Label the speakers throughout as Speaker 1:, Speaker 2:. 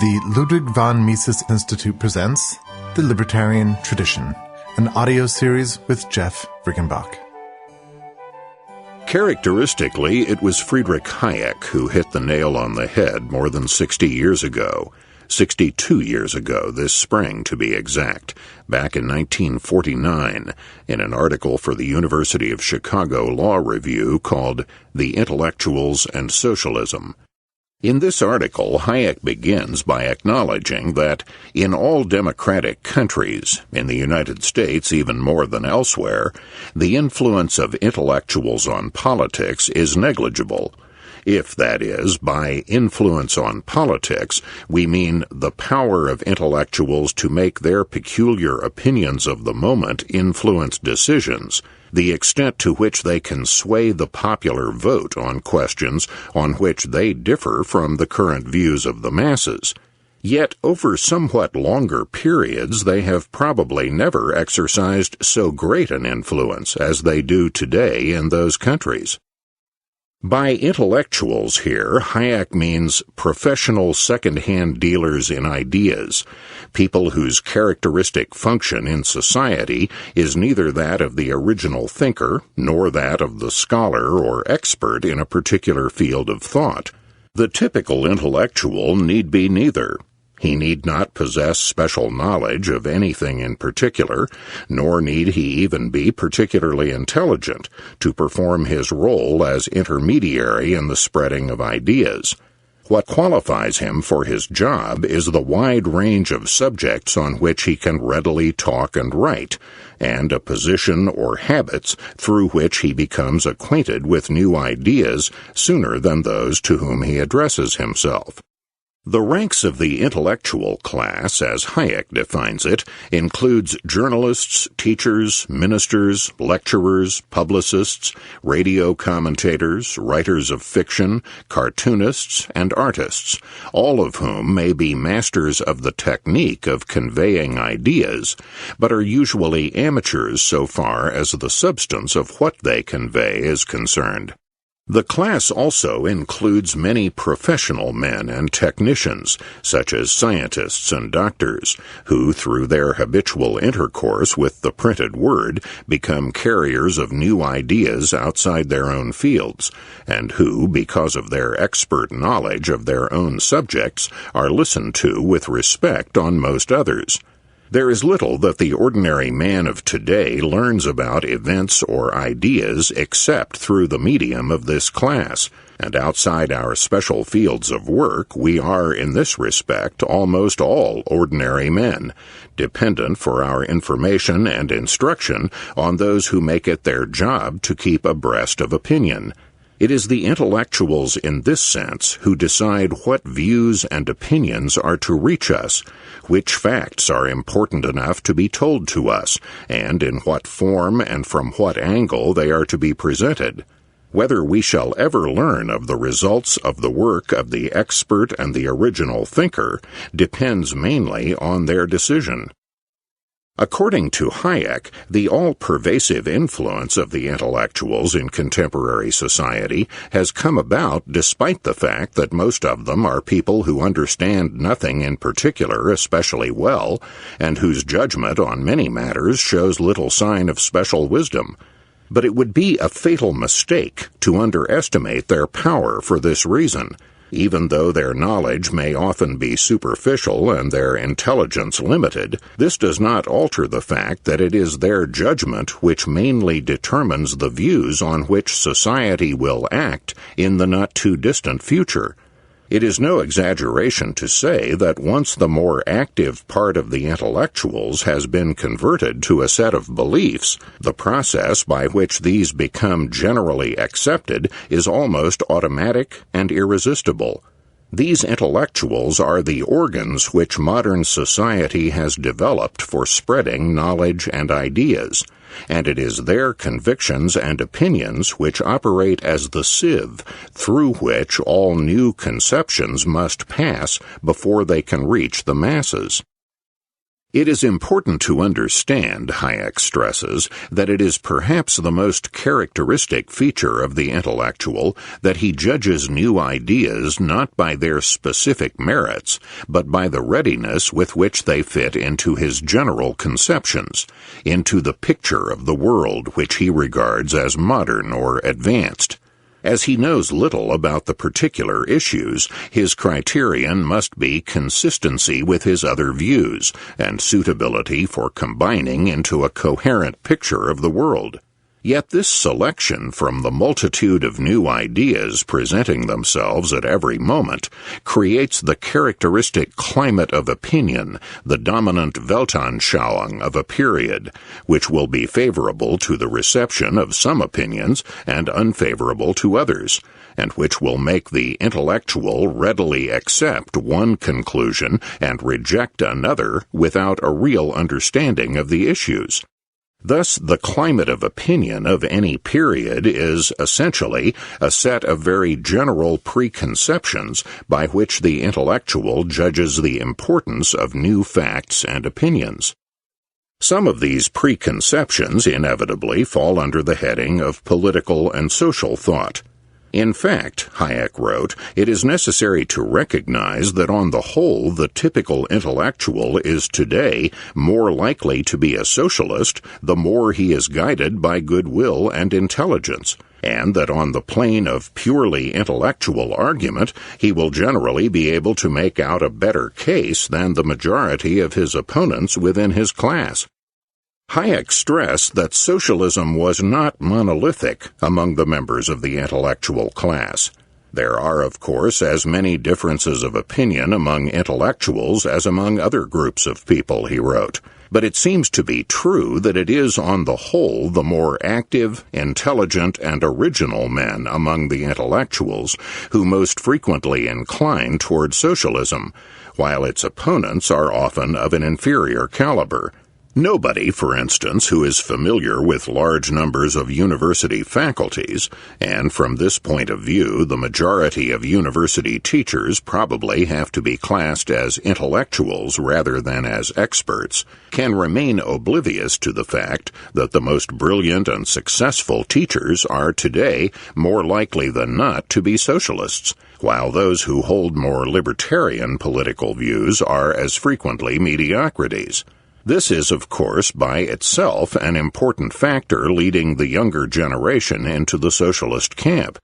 Speaker 1: The Ludwig von Mises Institute presents The Libertarian Tradition, an audio series with Jeff Riggenbach.
Speaker 2: Characteristically, it was Friedrich Hayek who hit the nail on the head more than 60 years ago. 62 years ago this spring, to be exact, back in 1949, in an article for the University of Chicago Law Review called The Intellectuals and Socialism. In this article, Hayek begins by acknowledging that in all democratic countries, in the United States even more than elsewhere, the influence of intellectuals on politics is negligible. If, that is, by influence on politics, we mean the power of intellectuals to make their peculiar opinions of the moment influence decisions, the extent to which they can sway the popular vote on questions on which they differ from the current views of the masses. Yet over somewhat longer periods they have probably never exercised so great an influence as they do today in those countries. By intellectuals here, Hayek means professional second-hand dealers in ideas, people whose characteristic function in society is neither that of the original thinker nor that of the scholar or expert in a particular field of thought. The typical intellectual need be neither. He need not possess special knowledge of anything in particular, nor need he even be particularly intelligent to perform his role as intermediary in the spreading of ideas. What qualifies him for his job is the wide range of subjects on which he can readily talk and write, and a position or habits through which he becomes acquainted with new ideas sooner than those to whom he addresses himself. The ranks of the intellectual class, as Hayek defines it, includes journalists, teachers, ministers, lecturers, publicists, radio commentators, writers of fiction, cartoonists, and artists, all of whom may be masters of the technique of conveying ideas, but are usually amateurs so far as the substance of what they convey is concerned. The class also includes many professional men and technicians, such as scientists and doctors, who, through their habitual intercourse with the printed word, become carriers of new ideas outside their own fields, and who, because of their expert knowledge of their own subjects, are listened to with respect on most others. There is little that the ordinary man of today learns about events or ideas except through the medium of this class, and outside our special fields of work we are, in this respect, almost all ordinary men, dependent for our information and instruction on those who make it their job to keep abreast of opinion. It is the intellectuals in this sense who decide what views and opinions are to reach us, which facts are important enough to be told to us, and in what form and from what angle they are to be presented. Whether we shall ever learn of the results of the work of the expert and the original thinker depends mainly on their decision. According to Hayek, the all-pervasive influence of the intellectuals in contemporary society has come about despite the fact that most of them are people who understand nothing in particular especially well, and whose judgment on many matters shows little sign of special wisdom. But it would be a fatal mistake to underestimate their power for this reason. Even though their knowledge may often be superficial and their intelligence limited, this does not alter the fact that it is their judgment which mainly determines the views on which society will act in the not-too-distant future. It is no exaggeration to say that once the more active part of the intellectuals has been converted to a set of beliefs, the process by which these become generally accepted is almost automatic and irresistible. These intellectuals are the organs which modern society has developed for spreading knowledge and ideas, and it is their convictions and opinions which operate as the sieve through which all new conceptions must pass before they can reach the masses. It is important to understand, Hayek stresses, that it is perhaps the most characteristic feature of the intellectual that he judges new ideas not by their specific merits, but by the readiness with which they fit into his general conceptions, into the picture of the world which he regards as modern or advanced. As he knows little about the particular issues, his criterion must be consistency with his other views and suitability for combining into a coherent picture of the world. Yet this selection from the multitude of new ideas presenting themselves at every moment creates the characteristic climate of opinion, the dominant Weltanschauung of a period, which will be favorable to the reception of some opinions and unfavorable to others, and which will make the intellectual readily accept one conclusion and reject another without a real understanding of the issues. Thus, the climate of opinion of any period is, essentially, a set of very general preconceptions by which the intellectual judges the importance of new facts and opinions. Some of these preconceptions inevitably fall under the heading of political and social thought. In fact, Hayek wrote, it is necessary to recognize that on the whole the typical intellectual is today more likely to be a socialist the more he is guided by goodwill and intelligence, and that on the plane of purely intellectual argument he will generally be able to make out a better case than the majority of his opponents within his class. Hayek stressed that socialism was not monolithic among the members of the intellectual class. There are, of course, as many differences of opinion among intellectuals as among other groups of people, he wrote. But it seems to be true that it is on the whole the more active, intelligent, and original men among the intellectuals who most frequently incline toward socialism, while its opponents are often of an inferior caliber. Nobody, for instance, who is familiar with large numbers of university faculties, and from this point of view the majority of university teachers probably have to be classed as intellectuals rather than as experts, can remain oblivious to the fact that the most brilliant and successful teachers are today more likely than not to be socialists, while those who hold more libertarian political views are as frequently mediocrities. This is, of course, by itself an important factor leading the younger generation into the socialist camp.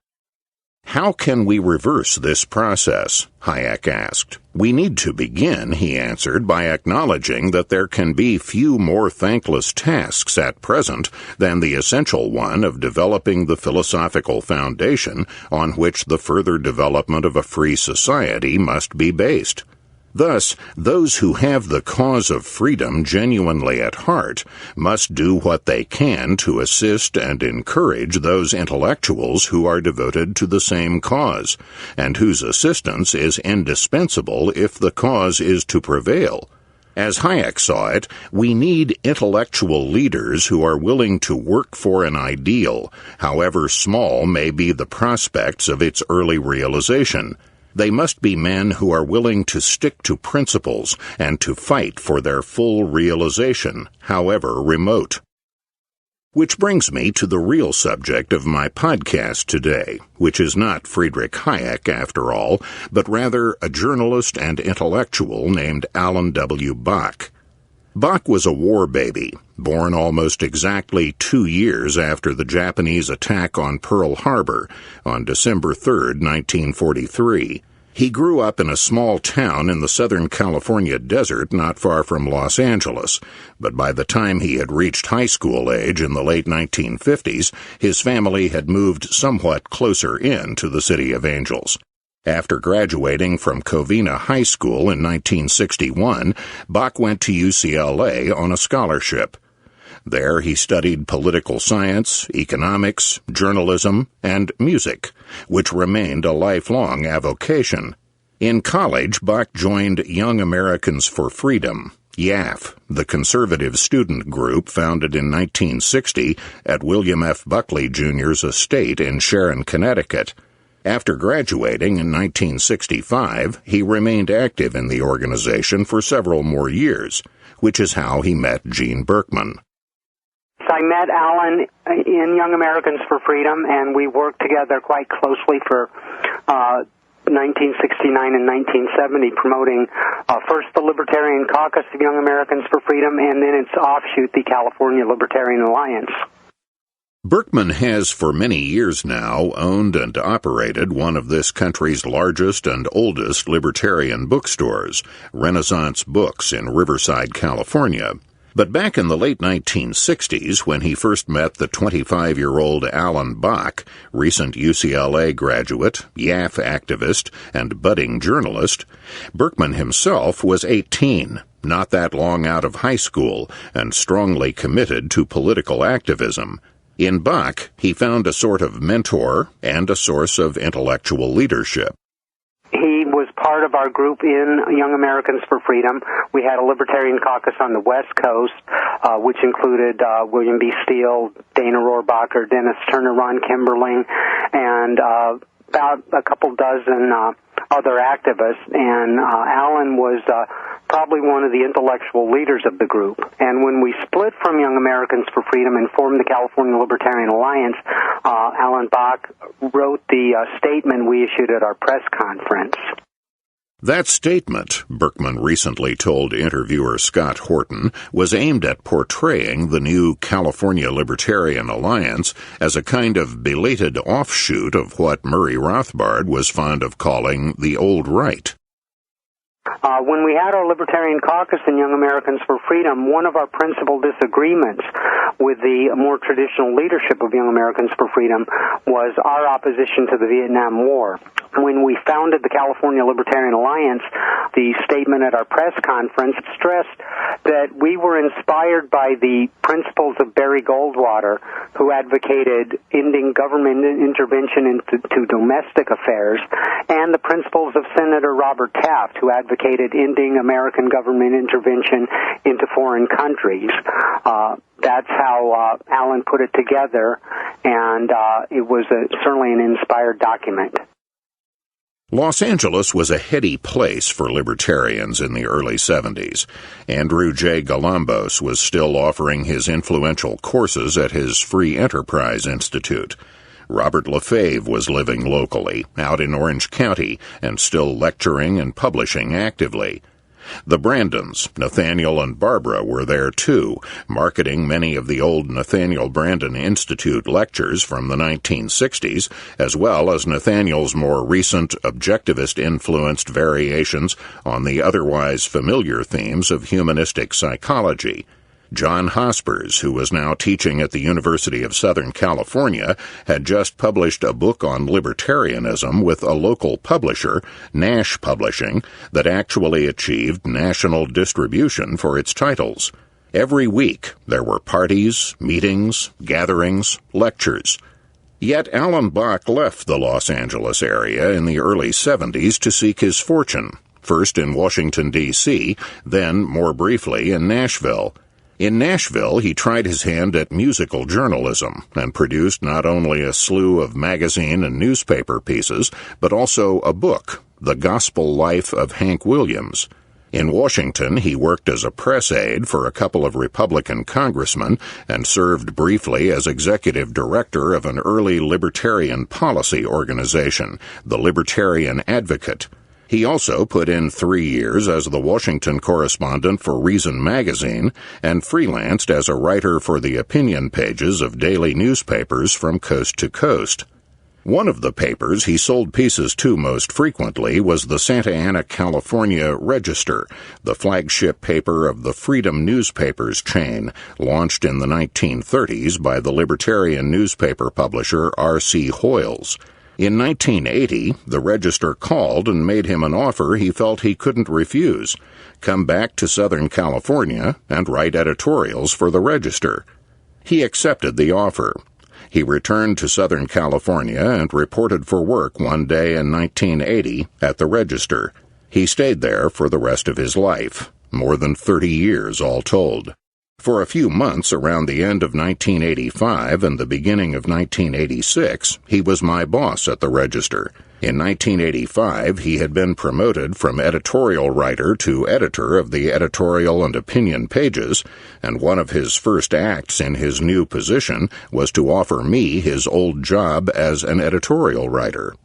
Speaker 2: How can we reverse this process? Hayek asked. We need to begin, he answered, by acknowledging that there can be few more thankless tasks at present than the essential one of developing the philosophical foundation on which the further development of a free society must be based. Thus, those who have the cause of freedom genuinely at heart must do what they can to assist and encourage those intellectuals who are devoted to the same cause, and whose assistance is indispensable if the cause is to prevail. As Hayek saw it, we need intellectual leaders who are willing to work for an ideal, however small may be the prospects of its early realization. They must be men who are willing to stick to principles and to fight for their full realization, however remote. Which brings me to the real subject of my podcast today, which is not Friedrich Hayek, after all, but rather a journalist and intellectual named Alan W. Bock. Bock was a war baby, born almost exactly 2 years after the Japanese attack on Pearl Harbor on December 3, 1943. He grew up in a small town in the Southern California desert not far from Los Angeles, but by the time he had reached high school age in the late 1950s, his family had moved somewhat closer in to the City of Angels. After graduating from Covina High School in 1961, Bock went to UCLA on a scholarship. There he studied political science, economics, journalism, and music, which remained a lifelong avocation. In college, Bock joined Young Americans for Freedom, YAF, the conservative student group founded in 1960 at William F. Buckley Jr.'s estate in Sharon, Connecticut. After graduating in 1965, he remained active in the organization for several more years, which is how he met Gene Berkman.
Speaker 3: I met Alan in Young Americans for Freedom, and we worked together quite closely for 1969 and 1970, promoting first the Libertarian Caucus of Young Americans for Freedom, and then its offshoot, the California Libertarian Alliance.
Speaker 2: Berkman has for many years now owned and operated one of this country's largest and oldest libertarian bookstores, Renaissance Books in Riverside, California. But back in the late 1960s, when he first met the 25-year-old Alan Bock, recent UCLA graduate, YAF activist, and budding journalist, Berkman himself was 18, not that long out of high school, and strongly committed to political activism. In Bock, he found a sort of mentor and a source of intellectual leadership.
Speaker 3: He was part of our group in Young Americans for Freedom. We had a Libertarian caucus on the West Coast, which included William B. Steele, Dana Rohrabacher, Dennis Turner, Ron Kimberling, and about a couple dozen other activists. And Alan was probably one of the intellectual leaders of the group. And when we split from Young Americans for Freedom and formed the California Libertarian Alliance, Alan Bock wrote the statement we issued at our press conference.
Speaker 2: That statement, Berkman recently told interviewer Scott Horton, was aimed at portraying the new California Libertarian Alliance as a kind of belated offshoot of what Murray Rothbard was fond of calling the old right.
Speaker 3: When we had our Libertarian Caucus in Young Americans for Freedom, one of our principal disagreements with the more traditional leadership of Young Americans for Freedom was our opposition to the Vietnam War. When we founded the California Libertarian Alliance, the statement at our press conference stressed that we were inspired by the principles of Barry Goldwater, who advocated ending government intervention into domestic affairs, and the principles of Senator Robert Taft, who advocated ending American government intervention into foreign countries. That's how Alan put it together, and it was certainly an inspired document.
Speaker 2: Los Angeles was a heady place for libertarians in the early 70s. Andrew J. Galambos was still offering his influential courses at his Free Enterprise Institute. Robert Lefebvre was living locally, out in Orange County, and still lecturing and publishing actively. The Brandons, Nathaniel and Barbara, were there too, marketing many of the old Nathaniel Brandon Institute lectures from the 1960s, as well as Nathaniel's more recent objectivist-influenced variations on the otherwise familiar themes of humanistic psychology. John Hospers, who was now teaching at the University of Southern California, had just published a book on libertarianism with a local publisher, Nash Publishing, that actually achieved national distribution for its titles. Every week there were parties, meetings, gatherings, lectures. Yet Alan Bock left the Los Angeles area in the early 70s to seek his fortune, first in Washington, D.C., then, more briefly, in Nashville. In Nashville, he tried his hand at musical journalism and produced not only a slew of magazine and newspaper pieces, but also a book, The Gospel Life of Hank Williams. In Washington, he worked as a press aide for a couple of Republican congressmen and served briefly as executive director of an early libertarian policy organization, the Libertarian Advocate. He also put in 3 years as the Washington correspondent for Reason magazine and freelanced as a writer for the opinion pages of daily newspapers from coast to coast. One of the papers he sold pieces to most frequently was the Santa Ana, California Register, the flagship paper of the Freedom Newspapers chain, launched in the 1930s by the libertarian newspaper publisher R.C. Hoyles. In 1980, the Register called and made him an offer he felt he couldn't refuse: come back to Southern California and write editorials for the Register. He accepted the offer. He returned to Southern California and reported for work one day in 1980 at the Register. He stayed there for the rest of his life, more than 30 years all told. For a few months around the end of 1985 and the beginning of 1986, he was my boss at the Register. In 1985, he had been promoted from editorial writer to editor of the editorial and opinion pages, and one of his first acts in his new position was to offer me his old job as an editorial writer.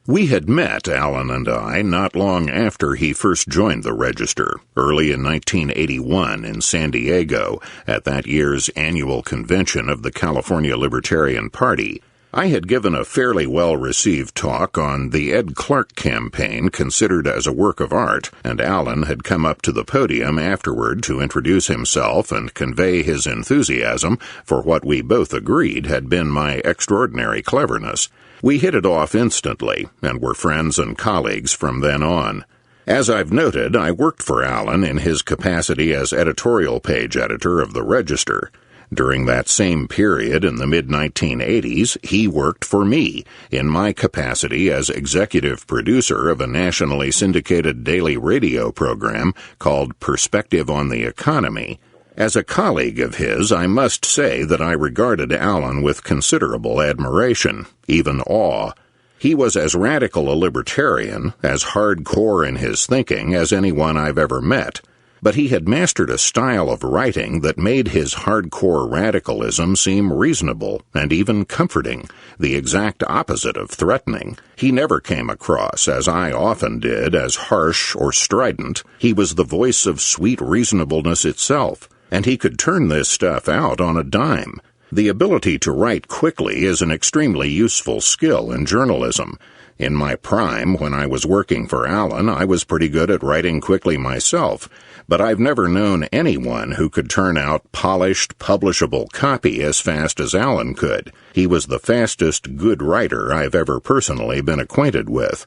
Speaker 2: We had met, Alan and I, not long after he first joined the Register, early in 1981 in San Diego, at that year's annual convention of the California Libertarian Party. I had given a fairly well-received talk on the Ed Clark campaign considered as a work of art, and Alan had come up to the podium afterward to introduce himself and convey his enthusiasm for what we both agreed had been my extraordinary cleverness. We hit it off instantly, and were friends and colleagues from then on. As I've noted, I worked for Alan in his capacity as editorial page editor of the Register. During that same period in the mid-1980s, he worked for me in my capacity as executive producer of a nationally syndicated daily radio program called Perspective on the Economy. As a colleague of his, I must say that I regarded Alan with considerable admiration, even awe. He was as radical a libertarian, as hardcore in his thinking as anyone I've ever met. But he had mastered a style of writing that made his hardcore radicalism seem reasonable and even comforting, the exact opposite of threatening. He never came across, as I often did, as harsh or strident. He was the voice of sweet reasonableness itself, and he could turn this stuff out on a dime. The ability to write quickly is an extremely useful skill in journalism. In my prime, when I was working for Alan, I was pretty good at writing quickly myself, but I've never known anyone who could turn out polished, publishable copy as fast as Alan could. He was the fastest good writer I've ever personally been acquainted with.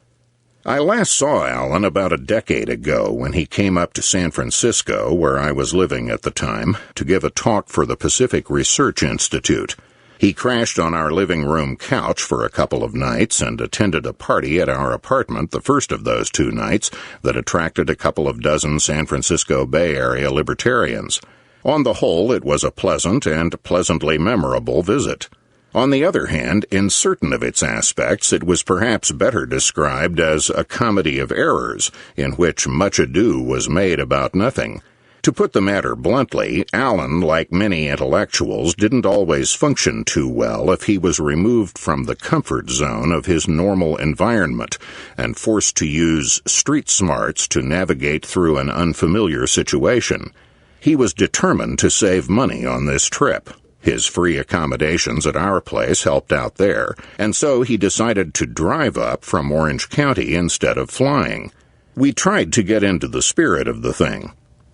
Speaker 2: I last saw Alan about a decade ago when he came up to San Francisco, where I was living at the time, to give a talk for the Pacific Research Institute. He crashed on our living room couch for a couple of nights and attended a party at our apartment the first of those 2 nights that attracted a couple of dozen San Francisco Bay Area libertarians. On the whole, it was a pleasant and pleasantly memorable visit. On the other hand, in certain of its aspects, it was perhaps better described as a comedy of errors, in which much ado was made about nothing. To put the matter bluntly, Alan, like many intellectuals, didn't always function too well if he was removed from the comfort zone of his normal environment and forced to use street smarts to navigate through an unfamiliar situation. He was determined to save money on this trip. His free accommodations at our place helped out there, and so he decided to drive up from Orange County instead of flying. We tried to get into the spirit of the thing.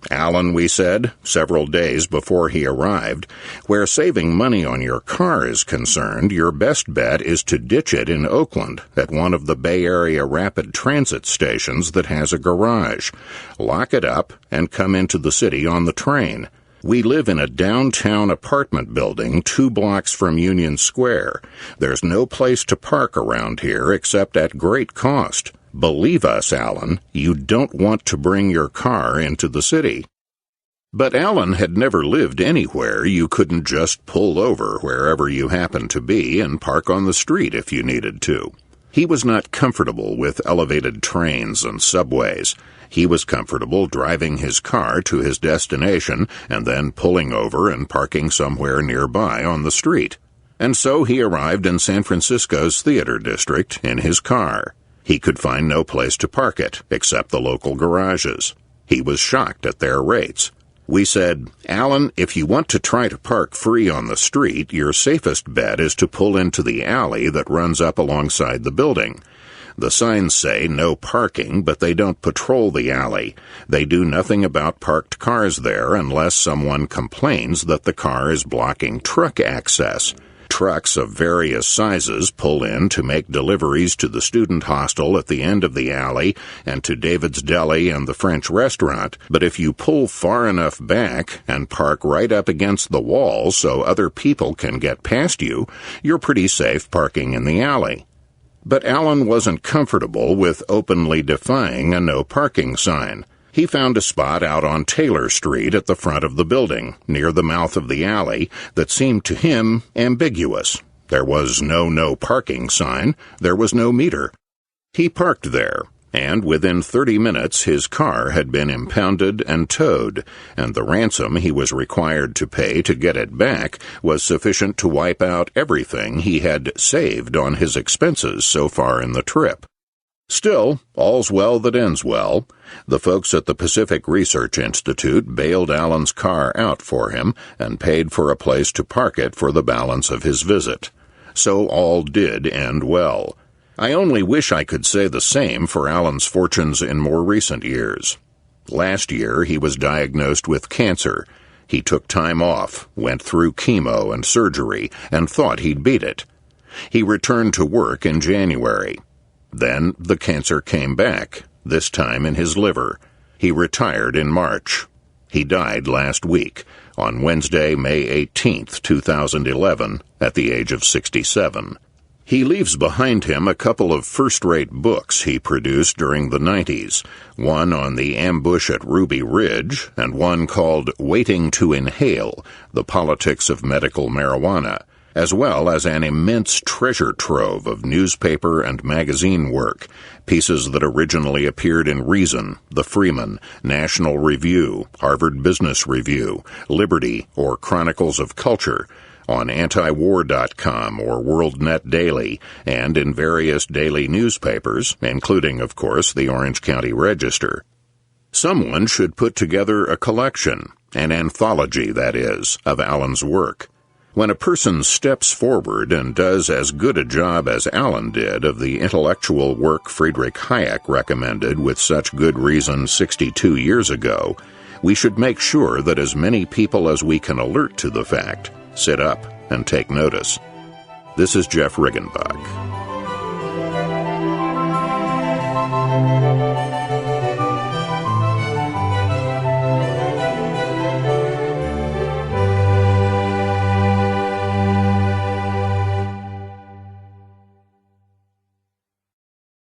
Speaker 2: Alan, we said, several days before he arrived, where saving money on your car is concerned, your best bet is to ditch it in Oakland at one of the Bay Area rapid transit stations that has a garage. Lock it up and come into the city on the train. We live in a downtown apartment building 2 blocks from Union Square. There's no place to park around here except at great cost. Believe us, Alan, you don't want to bring your car into the city. But Alan had never lived anywhere you couldn't just pull over wherever you happened to be and park on the street if you needed to. He was not comfortable with elevated trains and subways. He was comfortable driving his car to his destination and then pulling over and parking somewhere nearby on the street. And so he arrived in San Francisco's theater district in his car. He could find no place to park it, except the local garages. He was shocked at their rates. We said, Alan, if you want to try to park free on the street, your safest bet is to pull into the alley that runs up alongside the building. The signs say no parking, but they don't patrol the alley. They do nothing about parked cars there unless someone complains that the car is blocking truck access. Trucks of various sizes pull in to make deliveries to the student hostel at the end of the alley and to David's Deli and the French restaurant, but if you pull far enough back and park right up against the wall so other people can get past you, you're pretty safe parking in the alley. But Alan wasn't comfortable with openly defying a no parking sign. He found a spot out on Taylor Street at the front of the building, near the mouth of the alley, that seemed to him ambiguous. There was no parking sign. There was no meter. He parked there, and within 30 minutes his car had been impounded and towed, and the ransom he was required to pay to get it back was sufficient to wipe out everything he had saved on his expenses so far in the trip. Still, all's well that ends well. The folks at the Pacific Research Institute bailed Allen's car out for him and paid for a place to park it for the balance of his visit. So all did end well. I only wish I could say the same for Allen's fortunes in more recent years. Last year he was diagnosed with cancer. He took time off, went through chemo and surgery, and thought he'd beat it. He returned to work in January. Then the cancer came back, this time in his liver. He retired in March. He died last week, on Wednesday, May 18th, 2011, at the age of 67. He leaves behind him a couple of first-rate books he produced during the 90s, one on the ambush at Ruby Ridge, and one called Waiting to Inhale, The Politics of Medical Marijuana, as well as an immense treasure trove of newspaper and magazine work, pieces that originally appeared in Reason, The Freeman, National Review, Harvard Business Review, Liberty, or Chronicles of Culture, on antiwar.com or WorldNet Daily, and in various daily newspapers, including, of course, the Orange County Register. Someone should put together a collection, an anthology, that is, of Allen's work. When a person steps forward and does as good a job as Allen did of the intellectual work Friedrich Hayek recommended with such good reason 62 years ago, we should make sure that as many people as we can alert to the fact sit up and take notice. This is Jeff Riggenbach.